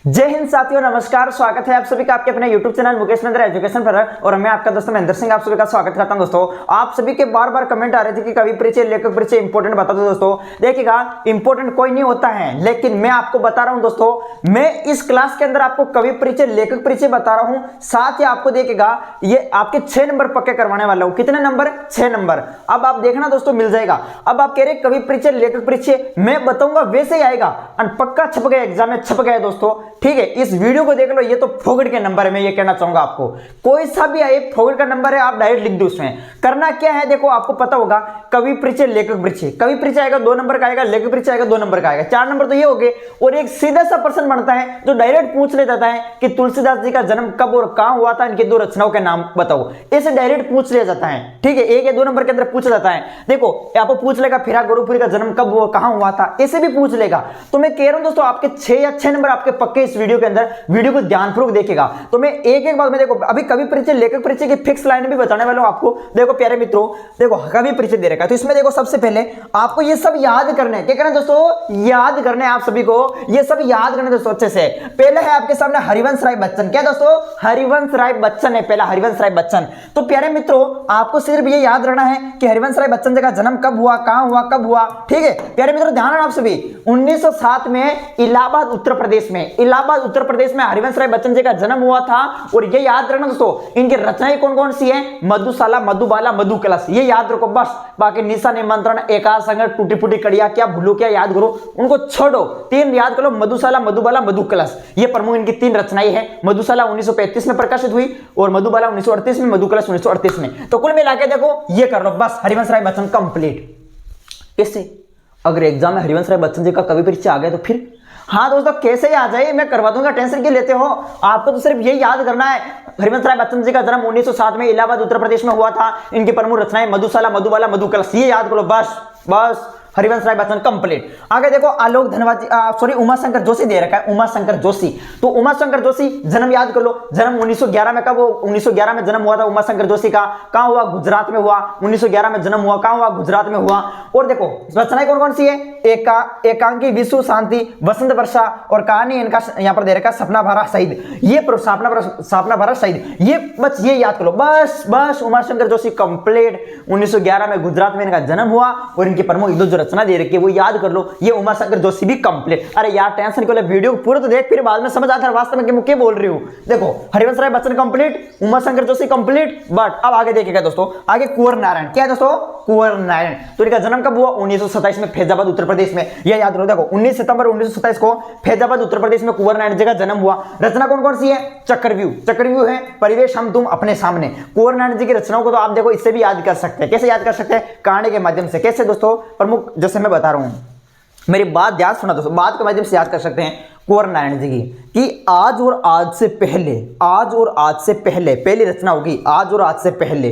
जय हिंद साथियों, नमस्कार। स्वागत है आप सभी का आपके अपने YouTube channel Mukesh another education पर। और मैं आपका दोस्त महेंद्र सिंह आप सभी का स्वागत करता हूं। दोस्तों, आप सभी के बार बार कमेंट आ रहे थे कि कवि परिचय, लेखक परिचय इंपॉर्टेंट बता दो। दोस्तों देखिएगा, इंपॉर्टेंट कोई नहीं होता है, लेकिन मैं आपको बता रहा हूं दोस्तों, मैं इस क्लास के अंदर आपको कवि परिचय, लेखक परिचय बता रहा हूं। साथ ही आपको देखिएगा, ये आपके 6 नंबर पक्के करवाने वाला हूं। कितने नंबर? 6 नंबर। अब आप देखना दोस्तों, मिल जाएगा। अब आप कह रहे कवि परिचय, लेखक परिचय मैं बताऊंगा वैसे ही आएगा, पक्का छप गया, एग्जाम में छप गया दोस्तों। ठीक है, इस वीडियो को देख लो, ये तो फोगड़ के नंबर है। मैं ये कहना चाहूंगा आपको, कोई सा भी आए फोगड़ का नंबर है, आप डायरेक्ट लिख दो। उसमें करना क्या है, देखो आपको पता होगा, कवि परिचय, लेखक परिचय। कवि परिचय आएगा 2 नंबर का आएगा, लेखक परिचय आएगा 2 नंबर का आएगा, 4 नंबर तो ये हो गए। और एक सीधा सा प्रश्न बनता है जो डायरेक्ट पूछ ले जाता है कि तुलसीदास जी का जन्म कब और कहां हुआ था, इनकी 2 रचनाओं के नाम बताओ। इसे डायरेक्ट पूछ लिया जाता है। ठीक है, 1 या 2 नंबर के अंदर पूछा जाता है। देखो आपको पूछ लेगा फिराक गोरखपुरी का जन्म कब हुआ, कहां हुआ था, ऐसे भी पूछ लेगा। तो मैं कह रहा हूं दोस्तों, आपके 6 या 6 नंबर आपके पक्के इस वीडियो के अंदर। वीडियो को ध्यानपूर्वक देखेगा तो मैं एक एक बात में, देखो अभी कवि परिचय, लेखक परिचय की फिक्स लाइन भी बताने वाला हूं आपको। देखो प्यारे मित्रों, देखो कवि परिचय दे रखा है, तो इसमें देखो सबसे पहले आपको ये सब याद करना है। क्या करना है दोस्तों? याद करना है आप सभी को, ये सब याद करना है दोस्तों अच्छे से। पहले है आपके सामने हरिवंश राय बच्चन। क्या दोस्तों? हरिवंश राय बच्चन है पहला, हरिवंश राय बच्चन। तो प्यारे मित्रों, आपको सिर्फ ये याद रखना है कि हरिवंश राय बच्चन जी का जन्म कब हुआ, कहां हुआ, कब हुआ। ठीक है प्यारे मित्रों, ध्यान रखना आप सभी। 1907 में इलाहाबाद उत्तर प्रदेश में, इलाहाबाद उत्तर प्रदेश में हरिवंश राय बच्चन जी का जन्म हुआ था। और ये याद रखना दोस्तों, इनकी रचनाएं कौन कौन सी है? मधुशाला, मधुबाला, मधुकलश। ये याद रखो बस। बाकी निशा, निमंत्रण, एकांत संघर्ष, टूटी फूटी कड़िया, क्या भूलो क्या याद करो, उनको छोड़ो। 3 याद करो, मधुशाला, मधुबाला, मधुकलश। ये प्रमुख इनकी 3 रचनाएं हैं। मधुशाला 1935 में प्रकाशित हुई और मधुबाला 1938 में, मधुकलश 1938 में। तो कुल मिला के देखो ये कर लो बस, हरिवंश राय बच्चन कंप्लीट। कैसे? अगर एग्जाम में हरिवंश राय बच्चन जी का कवि परिचय आ गया तो फिर हाँ दोस्तों, कैसे ही आ जाए, मैं करवा दूंगा, टेंशन क्यों लेते हो। आपको तो सिर्फ यही याद करना है, हरिवंश राय बच्चन जी का जन्म 1907 में इलाहाबाद उत्तर प्रदेश में हुआ था। इनकी प्रमुख रचनाएं मधुशाला, मधुबाला, मधुकलश। ये याद करो बस बस, हरिवंश राय बच्चन कंप्लीट। आगे देखो, आलोक धनवाजी, सॉरी उमाशंकर जोशी दे रखा है, उमाशंकर जोशी। तो उमाशंकर जोशी जन्म याद कर लो, जन्म 1911 में। कब? 1911 में जन्म हुआ था उमाशंकर जोशी का। कहां हुआ? गुजरात में हुआ। 1911 में जन्म हुआ, कहां हुआ? गुजरात में हुआ। और देखो रचनाएं कौन कौन सी है? एकांकी, विश्व शांति, वसंत वर्षा, और कहानी इनका यहां पर दे रखा सपना भरा शहीद। ये सपना भरा शहीद, ये बस ये याद करो बस बस। उमाशंकर जोशी कंप्लीट। 1911 में गुजरात में इनका जन्म हुआ और इनकी प्रमुख जो रचना दे रखी है वो याद कर लो। ये उमाशंकर जोशी भी कंप्लीट। अरे यार टेंशन क्यों ले, वीडियो पूरा तो देख, फिर बाद में समझ आता है वास्तव में मैं क्या बोल रही हूं। देखो Harivansh Rai Bachchan complete, Umashankar Joshi complete. But अब आगे देखिएगा दोस्तों, आगे कुंवर नारायण। क्या है दोस्तों? कुंवर नारायण। तो इनका जन्म कब हुआ? 1927 में फैजाबाद उत्तर प्रदेश में। यह याद रखो। देखो 19 सितंबर 1927 को फैजाबाद उत्तर प्रदेश में कुंवर नारायण जी का जन्म हुआ। रचना कौन कौन सी है? चक्रव्यूह। चक्रव्यूह है, परिवेश, हम तुम, अपने सामने। कुंवर नारायण जी की रचनाओं को तो आप देखो इससे भी याद कर सकते हैं। कैसे याद कर सकते हैं? कहानी के माध्यम से। कैसे दोस्तों? प्रमुख जैसे मैं बता रहा हूं, मेरी बात ध्यान सुना दोस्तों, बात के माध्यम से याद कर सकते हैं कुंवर नारायण जी की कि आज और आज से पहले, आज और आज से पहले, पहली रचना होगी आज और आज से पहले।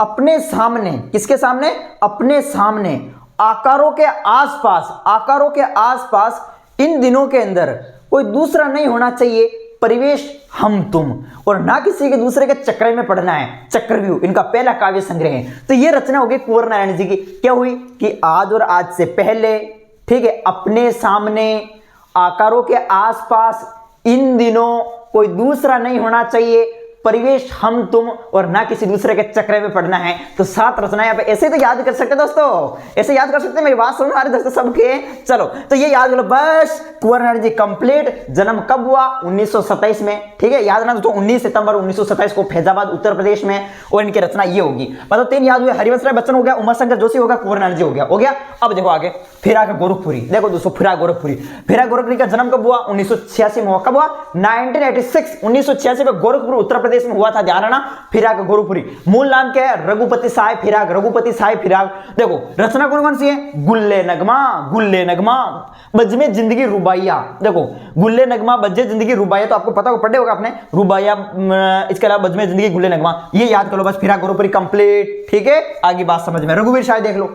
अपने सामने, किसके सामने? अपने सामने, आकारों के आसपास, आकारों के आसपास, इन दिनों के अंदर कोई दूसरा नहीं होना चाहिए, परिवेश, हम तुम, और ना किसी के दूसरे के चक्कर में पड़ना है। चक्रव्यूह इनका पहला काव्य संग्रह है। तो ये रचना होगी कुंवर नारायण जी की। क्या हुई कि आज और आज से पहले, ठीक है, अपने सामने, आकारों के आसपास, इन दिनों कोई दूसरा नहीं होना चाहिए, परिवेश, हम तुम, और ना किसी दूसरे के चक्कर में पड़ना है। तो 7 रचनाएं आप ऐसे तो याद कर सकते हैं दोस्तों, ऐसे याद कर सकते हैं। मेरी बात सुनो आ रही दोस्तों सबके। चलो तो ये याद करो बस, कुंवर नारायण जी कंप्लीट। जन्म कब हुआ? 1927 में। ठीक है, याद रखना दोस्तों, 19 सितंबर 1927 को फैजाबाद उत्तर प्रदेश में। और इनकी रचना ये होगी। मतलब 3 याद हुए, हरिवंश राय बच्चन हो गया, उमाशंकर जोशी हो गया, कुंवर नारायण जी हो गया, हो गया। अब देखो आगे, फिराक गोरखपुरी। देखो दोस्तों, फिराक गोरखपुरी, फिराक गोरखपुरी का जन्म कब हुआ? 1986 में हुआ। कब हुआ? 1986 में गोरखपुर उत्तर प्रदेश में हुआ था। ध्यान रखना, फिराक गोरखपुरी। मूल नाम क्या है? रघुपति साहेब फिराक, रघुपति साहेब फिराक। देखो रचना कौन कौन सी है? गुल्ले नगमा, गुल्ले नगमा, बज्मे जिंदगी रुबाइया। देखो गुल्ले नगमा, बज्जे जिंदगी रुबाइया, तो आपको पता होगा, पढ़े होगा आपने रुबाइया। इसके अलावा बज्मे जिंदगी, गुल्ले नगमा, ये याद कर लो बस। फिराक गोरखपुरी कंप्लीट। ठीक है, आगे बात समझ में। रघुवीर शाह देख लो,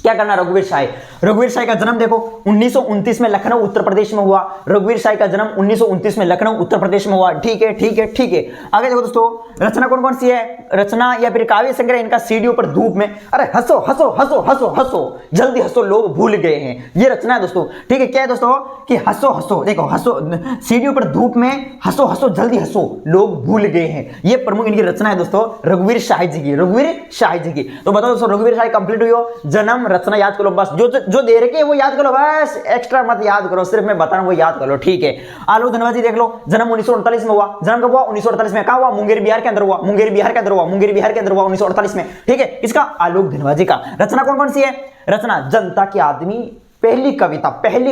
क्या करना, रघुवीर शाही। रघुवीर शाही का जन्म देखो 1929 में लखनऊ उत्तर प्रदेश में हुआ। रघुवीर शाही का जन्म 1929 में लखनऊ उत्तर प्रदेश में हुआ। ठीक है ठीक है ठीक है। आगे देखो दोस्तों, रचना कौन कौन सी है, रचना या फिर काव्य संग्रह इनका सीढ़ियों पर धूप में, अरे हंसो हंसो हंसो हंसो हंसो जल्दी हंसो लोग भूल गए हैं, ये रचना है दोस्तों। ठीक है, क्या है दोस्तों कि हंसो हंसो, देखो हंसो, सीढ़ियों पर धूप में हंसो हंसो जल्दी हंसो लोग भूल गए हैं, ये प्रमुख इनकी रचना है दोस्तों रघुवीर शाही जी की, रघुवीर शाही जी की। तो बताओ दोस्तों, रघुवीर शाही कंप्लीट हुई हो, जन्म रचना याद करो बस, जो दे रखे वो याद करो बस, एक्स्ट्रा मत याद करो, सिर्फ मैं बता रहा हूं वो याद करो। ठीक है, आलोक धनवाजी देख लो, जन्म 1948 में हुआ। जन्म कब हुआ, 1948 में। कहां हुआ, मुंगेर बिहार के अंदर हुआ, मुंगेर बिहार के अंदर हुआ, मुंगेर बिहार के अंदर हुआ 1948 में। ठीक है, इसका आलोक धनवाजी का। रचना कौन कौन सी है, रचना जनता के आदमी, पहली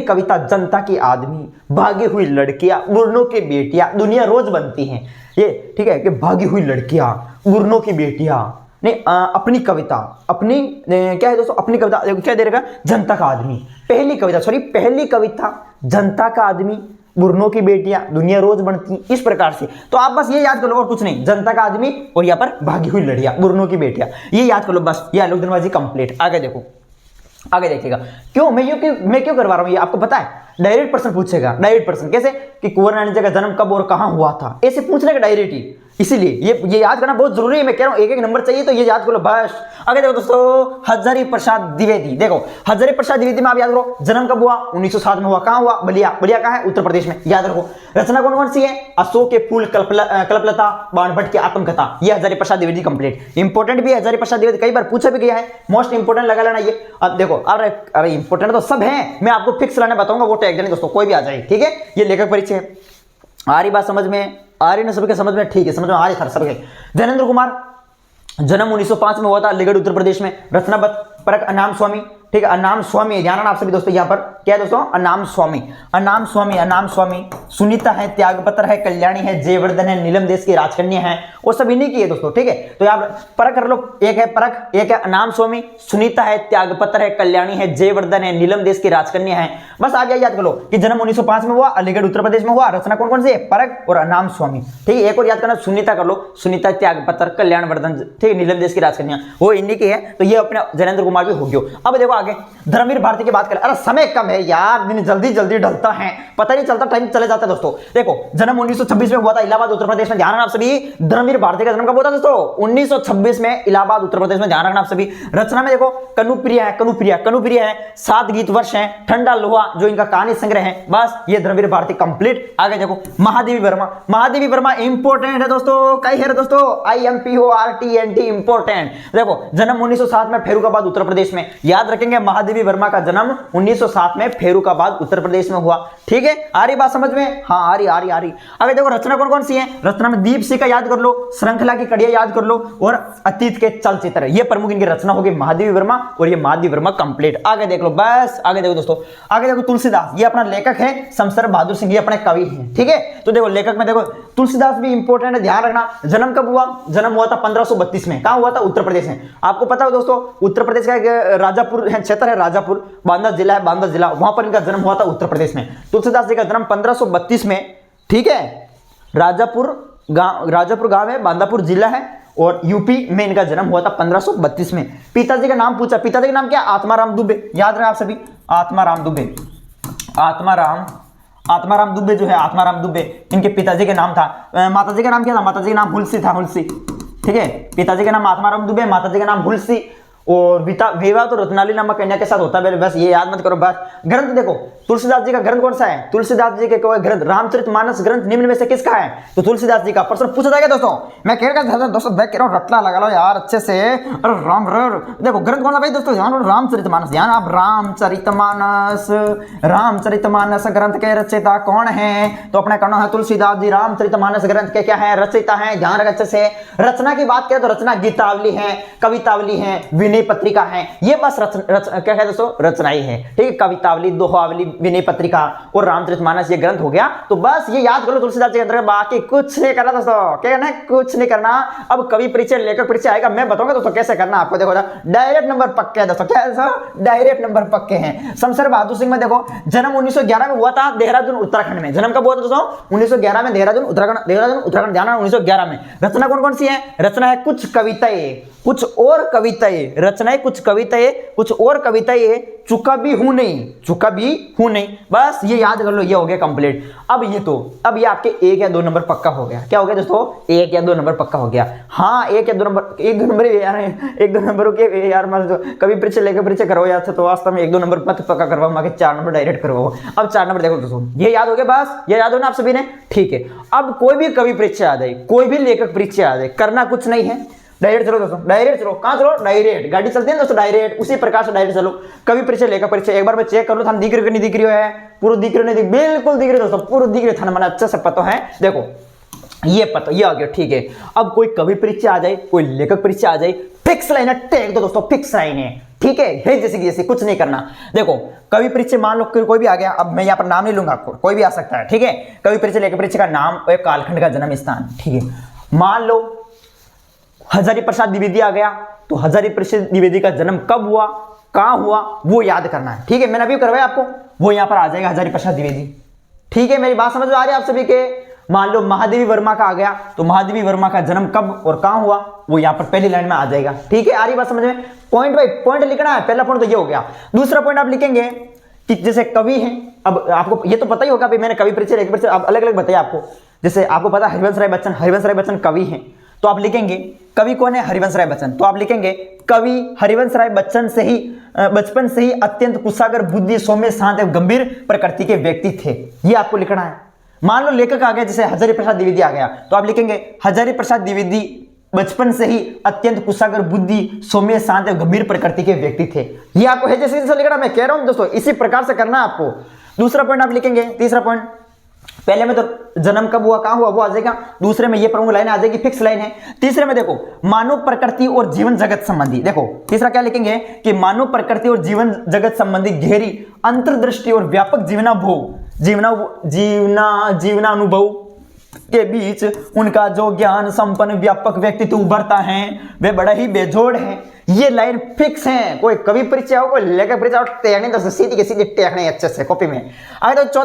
कविता जनता की आदमी, भागी हुई लड़कियां, गुरनों की बेटियां, दुनिया रोज बनती हैं, ये ठीक है कि भागी हुई लड़कियां, गुरनों की बेटियां, नहीं अपनी कविता, अपनी क्या है दोस्तों, अपनी कविता क्या दे रखा, जनता का आदमी, पहली कविता जनता का आदमी, गुरनों की बेटियां, दुनिया रोज बनती, इस प्रकार से। तो आप बस ये याद कर लो और कुछ नहीं, जनता का आदमी और यहाँ पर भागी हुई लड़कियां, गुरनों की बेटियां, ये याद कर लो बस, ये आलोक धनवाजी कंप्लीट। आगे देखो, आगे देखिएगा, क्यों मैं क्यों करवा रहा हूं ये आपको पता है, डायरेक्ट प्रश्न पूछेगा, डायरेक्ट प्रश्न कैसे कि कुंवर नारायण जी का जन्म कब और कहां हुआ था, ऐसे पूछने का डायरेक्ट ही, इसीलिए ये याद करना बहुत जरूरी है। मैं कह रहा हूं एक एक नंबर चाहिए तो ये याद करो बस। आगे देखो दोस्तों, हजारी प्रसाद द्विवेदी, देखो हजारी प्रसाद द्विवेदी में आप याद करो, जन्म कब हुआ, 1907 में हुआ। कहां हुआ, बलिया, बलिया कहां है, उत्तर प्रदेश में, याद रखो। रचना कौन कौन सी है, अशोक के फूल, कल्पलता, बाणभट्ट की आत्मकथा, ये हजारी प्रसाद द्विवेदी कंप्लीट। इंपॉर्टेंट भी है हजारी प्रसाद द्विवेदी, कई बार पूछा भी गया है, मोस्ट इंपोर्टेंट लगा लेना ये। अब देखो, अरे इंपोर्टेंट तो सब है, मैं आपको फिक्स लाने बताऊंगा, वो टैग देने दोस्तों, कोई भी आ जाए। ठीक है, ये लेखक परिचय आ रही बात समझ में, आ रही ना सबके समझ में, ठीक है, समझ में आ रही सर सबके। जैनेंद्र कुमार, जन्म 1905 में हुआ था, अलीगढ़ उत्तर प्रदेश में। रचना परक अनाम स्वामी, ठीक है, अनाम स्वामी, ध्यान रखना आप सभी दोस्तों, यहाँ पर क्या है दोस्तों, अनाम स्वामी, अनाम स्वामी, अनाम स्वामी। सुनीता है, त्यागपत्र है, कल्याणी है, जयवर्धन है, नीलम देश की राजकन्या है, वो सब इन्हीं की है दोस्तों। ठीक है, तो यहाँ परख कर लो, एक है परख, एक है अनाम स्वामी, सुनीता है, त्यागपत्र है, कल्याणी है, जयवर्धन है, नीलम देश की राजकन्या है। बस आप याद कर लो कि जन्म 1905 में हुआ, अलीगढ़ उत्तर प्रदेश में हुआ। रचना कौन कौन सी है, परख और अनाम स्वामी। ठीक है, एक और याद करना, सुनीता कर लो, सुनीता, त्यागपत्र, कल्याणवर्धन, ठीक है, नीलम देश की राजकन्या, वो इन्हीं की है। तो ये अपने जैनेंद्र कुमार भी हो गया। अब देखो आगे, धर्मवीर भारती की बात करें, अरे समय कम है यार, दिन जल्दी जल्दी ढलता है, पता नहीं चलता, टाइम चले जाता है दोस्तों। देखो, जन्म 1926 में हुआ था, इलाहाबाद उत्तर प्रदेश में, ध्यान रखना आप सभी। धर्मवीर भारती का जन्म कब हुआ था दोस्तों, 1926 में, इलाहाबाद उत्तर प्रदेश में, ध्यान रखना आप सभी। रचना में देखो, कनुप्रिया है, कनुप्रिया है, 7 गीत वर्ष है, ठंडा लोहा जो इनका कहानी संग्रह है, बस ये धर्मवीर भारती कंप्लीट। आगे देखो, महादेवी वर्मा, महादेवी वर्मा इंपोर्टेंट है दोस्तों, कई है दोस्तों, IMPORTNT इंपोर्टेंट। देखो, जन्म 1907 में, फैरुखाबाद उत्तर प्रदेश में, याद रखेंगे महादेवी वर्मा का जन्म 1907 में फैरुखाबाद उत्तर प्रदेश में हुआ। ठीक है, आ रही बात समझ में, हाँ आ रही। अगर देखो, रचना कौन कौन सी है, रचना में दीप सिंह का याद कर लो, श्रृंखला की कड़ियां याद कर लो, और अतीत के चलचित्र, ये प्रमुख इनकी रचना होगी महादेवी वर्मा, और ये महादेवी वर्मा कंप्लीट। आगे देख लो बस, आगे देखो दोस्तों, आगे देखो तुलसीदास, ये अपना लेखक है, शमशेर बहादुर सिंह ये अपने कवि हैं। ठीक है, तो देखो लेखक में देखो तुलसीदास भी इंपोर्टेंट है, ध्यान रखना। जन्म कब हुआ, जन्म हुआ था 1532 में, कहां हुआ था, उत्तर प्रदेश में। आपको पता हो दोस्तों, उत्तर प्रदेश का एक राजापुर क्षेत्र है, राजापुर, बांदा जिला है, बांदा जिला, वहां पर इनका जन्म हुआ था उत्तर प्रदेश में। तुलसीदास जी का जन्म 1532 में, ठीक है, राजापुर गांव है, बांदापुर जिला है, और यूपी में इनका जन्म हुआ था 1532 में। पिताजी का नाम पूछा, पिताजी का नाम क्या, आत्माराम दुबे, याद रखें आप सभी, आत्माराम दुबे, आत्माराम दुबे जो है, आत्माराम दुबे इनके पिताजी का नाम था। माताजी का नाम क्या था, माताजी का नाम हुलसी था, हुलसी। ठीक है, पिताजी का नाम आत्माराम दुबे, माताजी का नाम हुलसी, और विवाह तो रत्नाली नामक कन्या के साथ होता है, बस ये याद मत करो बस। ग्रंथ देखो, तुलसीदास जी का ग्रंथ कौन सा है, तुलसीदास जी के कोई ग्रंथ, रामचरितमानस ग्रंथ निम्न में से किसका है, तो तुलसीदास जी का। प्रश्न पूछा जाएगा दोस्तों, मैं कह रहा था दोस्तों, मैं कह रहा हूं रटला लगा लो यार अच्छे से। अरे देखो ग्रंथ कौन सा भाई दोस्तों, ध्यान रामचरितमानस, ध्यान आप, रामचरितमानस ग्रंथ के रचयिता कौन है, तो अपने कहना है तुलसीदास जी रामचरितमानस ग्रंथ के क्या है, रचयिता है, ध्यान रख अच्छे से। रचना की बात करें तो रचना गीतावली है, कवितावली है, विनय पत्रिका है, ये बस क्या है दोस्तों, रचनाएं है। ठीक है, कवितावली, दोहावली, विनय पत्रिका और रामचरितमानस ये ग्रंथ हो गया। तो बस ये याद कर लो तुलसीदास जी के अंदर, बाकी कुछ नहीं करना दोस्तों, क्या करना है, कुछ नहीं करना। अब कवि परिचय, लेखक परिचय आएगा, मैं बताऊंगा दोस्तों कैसे करना आपको। देखो डायरेक्ट नंबर पक्के हैं दोस्तों, क्या है दोस्तों, डायरेक्ट नंबर पक्के हैं। शमशेर बहादुर सिंह में देखो, जन्म 1911 में हुआ था, देहरादून उत्तराखंड में। जन्म कब हुआ था दोस्तों, 1911 में, देहरादून उत्तराखंड, ध्यान 1911 में। रचना कौन कौन सी है, रचना है कुछ कविताएं, कुछ और कविताएं, रचनाएं कुछ कविताएं, कुछ और कविताएं, चुका भी हूं नहीं, बस ये याद कर लो, ये हो गया कंप्लीट। अब ये आपके 1 या 2 नंबर पक्का हो गया। क्या हो गया दोस्तों? 1 या 2 नंबर पक्का हो गया। हाँ 1 या 2 नंबर, 1-2 नंबर यार, 1-2 नंबरों के यार, मतलब कभी परीक्षा लेकर परीक्षा करवाया था तो वास्तव में 1-2 नंबर मत पक्का करवाओ, आगे 4 नंबर डायरेक्ट करवाओ। अब 4 नंबर देखो दोस्तों, ये याद हो गया, बस ये याद हो ना आप सभी ने, ठीक है। अब कोई भी कवि परीक्षा आ जाए, कोई भी लेखक परीक्षा आ जाए, करना कुछ नहीं है, डायरेक्ट चलो दोस्तों, डायरेक्ट चलो। कहां चलो? डायरेक्ट, गाड़ी चलती है दोस्तों डायरेक्ट, उसी प्रकार से डायरेक्ट चलो। कभी परीक्षा लेकर परीक्षा एक बार मैं चेक कर लो, हम दिख रही नहीं दिख रही है, पूरा दिख रही नहीं, बिल्कुल दिख रही दोस्तों, पूरा दिख रही था, मैंने अच्छे से पता है। देखो ये पता, ये आ गया, ठीक है। अब कोई कवि परीक्षा आ जाए, कोई लेखक परीक्षा आ जाए, फिक्स लाइन है, टेक दो दोस्तों, फिक्स लाइन है, ठीक है जैसे कुछ नहीं करना। देखो कवि परीक्षा मान लो कोई भी आ गया, अब मैं यहाँ पर नाम नहीं लूंगा, आपको कोई भी आ सकता है, ठीक है। कवि परीक्षा लेखक परीक्षा का नाम और कालखंड का जन्म स्थान, ठीक है। मान लो हजारी प्रसाद द्विवेदी आ गया, तो हजारी प्रसाद द्विवेदी का जन्म कब हुआ, कहां हुआ, वो याद करना है, ठीक है। मैंने अभी करवाया आपको, वो यहां पर आ जाएगा, हजारी प्रसाद द्विवेदी, ठीक है। मेरी बात समझ में आ रही है आप सभी के? मान लो महादेवी वर्मा का आ गया, तो महादेवी वर्मा का जन्म कब और कहां हुआ, वो यहां पर पहली लाइन में आ जाएगा, ठीक है। आ रही बात समझ में? पॉइंट बाय पॉइंट लिखना है। पहला पॉइंट तो ये हो गया। दूसरा पॉइंट आप लिखेंगे कि जैसे कवि हैं, अब आपको ये तो पता ही होगा, मैंने कवि परीक्षा लेखक परीक्षा अलग अलग बताया आपको। जैसे आपको पता हरिवंश राय बच्चन कवि हैं, तो आप लिखेंगे कवि कौन है? हरिवंश राय बच्चन। तो आप लिखेंगे कवि हरिवंश राय बच्चन से ही बचपन से ही अत्यंत कुशागर, बुद्धि, सौम्य, शांत एवं गंभीर प्रकृति के व्यक्ति थे, ये आपको लिखना है। मान लो लेखक आ गया, जैसे हजारी प्रसाद द्विवेदी आ गया, तो आप लिखेंगे हजारी प्रसाद द्विवेदी बचपन से ही अत्यंत कुशागर, बुद्धि, सौम्य, शांत एवं गंभीर प्रकृति के व्यक्ति थे। ये आपको है जैसे लिखना, मैं कह रहा हूं दोस्तों, इसी प्रकार से करना आपको। दूसरा पॉइंट आप लिखेंगे, तीसरा पॉइंट, पहले में तो जन्म कब हुआ, कहां हुआ, वो आ जाएगा। दूसरे में ये प्रमुख लाइन आ जाएगी, फिक्स लाइन है। तीसरे में देखो मानव प्रकृति और जीवन जगत संबंधी, देखो तीसरा क्या लिखेंगे कि मानव प्रकृति और जीवन जगत संबंधी गहरी अंतर्दृष्टि और व्यापक जीवनानुभव के बीच उनका जो ज्ञान संपन्न व्यापक व्यक्तित्व उभरता है, वे बड़ा ही बेजोड़ है। ये लाइन फिक्स है। कोई कवि परीक्षा हो, कोई लेखक परीक्षा हो, टेकने दोस्तों, सीधी के सीधी टेकने अच्छे से कॉपी में। आगे तो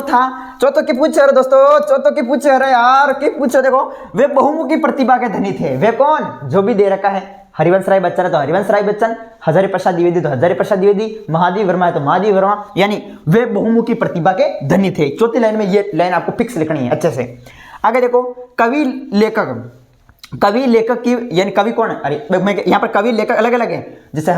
चौथों की पूछ रहे दोस्तों, चौथों की पूछ रहे यार, की पूछो। देखो वे बहुमुखी प्रतिभा के धनी थे। वे कौन? जो भी दे रखा है, हरिवंश राय बच्चन है तो हरिवंश राय बच्चन, हजारी प्रसाद द्विवेदी तो हजारी प्रसाद द्विवेदी, महादेवी वर्मा है तो महादेवी वर्मा, यानी वे बहुमुखी प्रतिभा के धनी थे। चौथी लाइन में ये लाइन आपको फिक्स लिखनी है अच्छे से। आगे देखो कवि लेखक की, यानी कवि कौन है? अरे मैं यहाँ पर कवि लेखक अलग अलग है। जैसे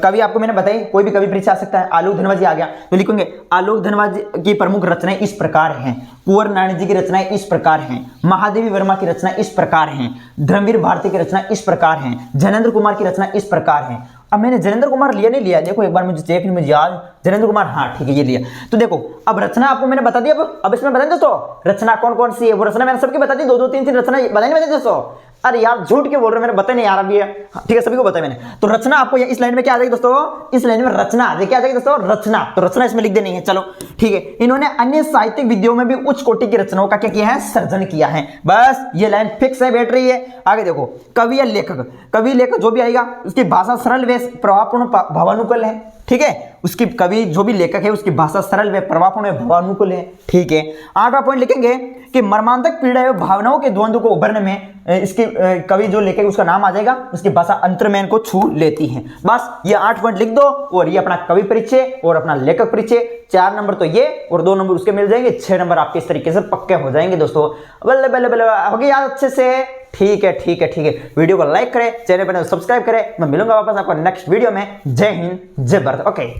कवि आपको मैंने बताई, कोई भी कवि परीक्षा आ सकता है। आलोक धनवाजी आ गया तो लिखेंगे आलोक धनवाजी की प्रमुख रचनाएं इस प्रकार हैं, कुंवर नारायण जी की रचनाएं इस प्रकार हैं, महादेवी वर्मा की रचनाएं इस प्रकार हैं, धर्मवीर भारती की रचनाएं इस प्रकार हैं, जैनेन्द्र कुमार की रचना इस प्रकार है। अब मैंने जैनेन्द्र कुमार लिया नहीं लिया, देखो एक बार मुझे चेक नहीं, मुझे याद, जैनेन्द्र कुमार, हाँ ठीक है ये लिया। तो देखो अब रचना आपको मैंने बता दी। अब इसमें बताएं दोस्तों रचना कौन कौन सी है, वो रचना मैंने सबकी बता दी, 2-2 3-3 रचना बताई दोस्तों। अरे यार झूठ क्यों बोल रहे, मैंने बताया नहीं यार अभी, ठीक है सभी को बताया मैंने। तो रचना आपको इस लाइन में क्या आ जाएगी दोस्तों? इस लाइन में रचना आ जाएगी, क्या आ जाएगी दोस्तों? रचना। तो रचना इसमें लिख देनी है, चलो ठीक है। इन्होंने अन्य साहित्यिक विधियों में भी उच्च कोटि की रचनाओं का क्या किया है? सर्जन किया है। बस ये लाइन फिक्स है, बैठ रही है। आगे देखो कवि या लेखक जो भी आएगा उसकी भाषा सरल व प्रभावपूर्ण भावानुकूल है, ठीक है। उसकी कवि जो भी लेखक है उसकी भाषा सरल व प्रभावपूर्ण भावानुकूल है, ठीक है। 8वां पॉइंट लिखेंगे कि मर्मांतक पीड़ा एवं भावनाओं के द्वंद्व को उभरने में इसकी कवि जो लेखक उसका नाम आ जाएगा, उसकी भाषा अंतर्मन को छू लेती है। बस ये 8 पॉइंट लिख दो, और ये अपना कवि परिचय और अपना लेखक परिचय, 4 नंबर तो ये और 2 नंबर उसके मिल जाएंगे, 6 नंबर आपके इस तरीके से पक्के हो जाएंगे दोस्तों। बल्ले बल्ले बल्ले हो गया याद अच्छे से, ठीक है ठीक है ठीक है। वीडियो को लाइक करें, चैनल पर सब्सक्राइब करें। मैं मिलूंगा वापस आपको नेक्स्ट वीडियो में। जय हिंद, जय भारत। ओके।